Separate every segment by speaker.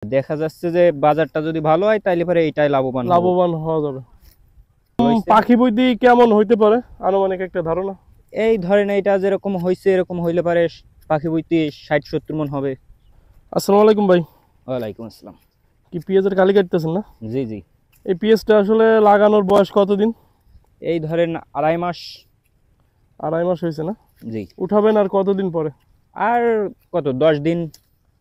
Speaker 1: দেখা যাচ্ছে যে বাজারটা যদি ভালো হয় তাইলে পরে এইটাই লাভবান হবো।
Speaker 2: লাভবান হওয়া যাবে।
Speaker 1: হয়েছে।
Speaker 2: পাখি বইতে কেমন হইতে পারে আনুমানিক একটা ধারণা?
Speaker 1: এই ধরেন এইটা যেরকম হয়েছে এরকম হইলে পারে পাখি বইতে 60-70 মন হবে।
Speaker 2: আসসালামু আলাইকুম ভাই।
Speaker 1: ওয়ালাইকুম আসসালাম।
Speaker 2: কি পেঁয়াজের কালি কাটতেছেন না?
Speaker 1: জি জি।
Speaker 2: এই পেঁয়াজটা আসলে লাগানোর বয়স কতদিন?
Speaker 1: এই ধরেন 2.5 মাস।
Speaker 2: 2.5 মাস হয়েছে না?
Speaker 1: জি।
Speaker 2: উঠাবেন আর কতদিন পরে?
Speaker 1: আর কত 10 দিন,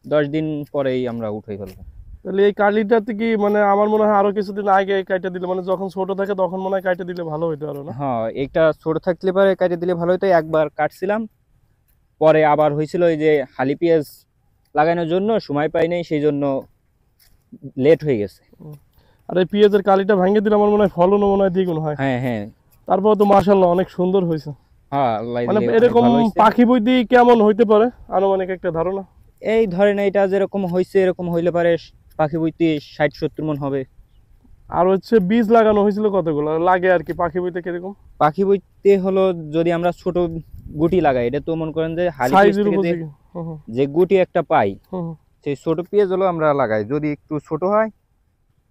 Speaker 1: 10 দিন পরেই আমরা উঠাই ফেলবো।
Speaker 2: তাহলে এই কালিটাতে কি মানে আমার মনে হয় আরো কিছুদিন আগে কাইটা দিলে, মানে যখন ছোট থাকে তখন মনে হয় কাইটা দিলে ভালো হইতো আরো, না?
Speaker 1: হ্যাঁ, এটা ছোট থাকলে পরে কেটে দিলে ভালো হতো। একবার কাটছিলাম, পরে আবার হয়েছিল ওই যে হালি পেঁয়াজ লাগানোর জন্য সময় পাই নাই, সেই জন্য লেট হয়ে গেছে।
Speaker 2: আর এই পেঁয়াজের কালিটা ভাঙিয়ে দিলে আমার মনে হয় ফলনও মনে হয় দ্বিগুণ হয়।
Speaker 1: হ্যাঁ হ্যাঁ।
Speaker 2: তারপর তো মাশাআল্লাহ অনেক সুন্দর হয়েছে।
Speaker 1: হ্যাঁ, আল্লাহ
Speaker 2: মানে
Speaker 1: দিলে অনেক
Speaker 2: এরকম
Speaker 1: ভালো হয়েছে।
Speaker 2: পাখি বইতে কেমন হইতে পারে আনুমানিক একটা ধারণা?
Speaker 1: এই ধরেন এইটা যেরকম হয়েছে এরকম হইলে পারে পাখি বইতে 60-70 মন হবে।
Speaker 2: আর হচ্ছে বীজ লাগানো হয়েছিল কতগুলো লাগে আর কি পাখি বইতে কিরকম?
Speaker 1: পাখি বইতে হলো যদি আমরা ছোট গুটি লাগাই, এটা তো মনে করেন যে হালি পেঁয়াজ
Speaker 2: সাইজের
Speaker 1: থেকে
Speaker 2: উপর
Speaker 1: যে
Speaker 2: থেকে। হুম হুম
Speaker 1: যে গুটি একটা পাই,
Speaker 2: হুম হুম।
Speaker 1: সেই ছোট পেঁয়াজ হলো আমরা লাগাই। যদি একটু ছোট হয়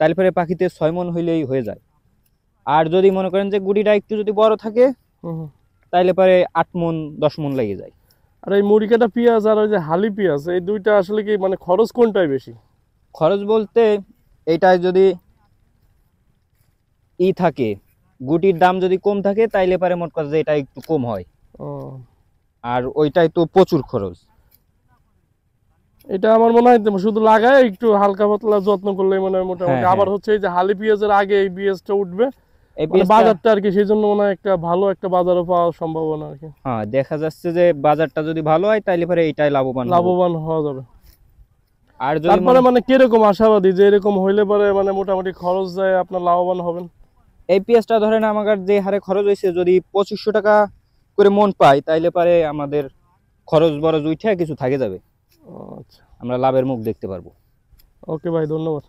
Speaker 1: তাহলে পরে পাখিতে 6 মন হইলেই হয়ে যায়। আর যদি মনে করেন যে গুটিটা একটু যদি বড় থাকে
Speaker 2: হুম হুম।
Speaker 1: তাইলে পরে 8 মন 10 মন লেগে যায়।
Speaker 2: আর এই মুড়ি কাটা পেঁয়াজ আর ওই যে হালি পেঁয়াজ, এই দুইটা আসলে কি মানে খরচ কোনটাই বেশি?
Speaker 1: খরচ বলতে এইটায় যদি থাকে, গুটির দাম যদি কম থাকে তাইলে পারে মোট কথা যে এটা একটু কম হয়।
Speaker 2: ও,
Speaker 1: আর ওইটাই তো প্রচুর খরচ।
Speaker 2: এটা আমার মনে হয় শুধু লাগায় একটু হালকা পাতলা যত্ন করলেই মনে হয় মোটামুটি।
Speaker 1: হ্যাঁ হ্যাঁ।
Speaker 2: আবার হচ্ছে এই যে হালি পেঁয়াজের আগে এই পেঁয়াজটা উঠবে,
Speaker 1: এই
Speaker 2: মানে
Speaker 1: পেঁয়াজটা,
Speaker 2: বাজারটা আর কি, সেই জন্য মনে হয় একটা ভালো একটা বাজারও পাওয়ার সম্ভাবনা আর কি।
Speaker 1: হ্যাঁ, দেখা যাচ্ছে যে বাজারটা যদি ভালো হয় তাইলে পরে এইটাই লাভবান হবো।
Speaker 2: লাভবান হওয়া যাবে।
Speaker 1: আর যদি
Speaker 2: তারপরে মানে কিরকম আশাবাদী যে এরকম হইলে পরে মানে মোটামুটি খরচ যায় আপনার লাভবান হবেন?
Speaker 1: এই পেঁয়াজটা ধরেন আমার যে হারে খরচ হয়েছে, যদি 2500 টাকা করে মন পাই তাইলে পারে আমাদের খরচ বরচ উঠে কিছু থাকে যাবে,
Speaker 2: ও, আচ্ছা।
Speaker 1: আমরা লাভের মুখ দেখতে পারবো।
Speaker 2: ওকে ভাই, ধন্যবাদ।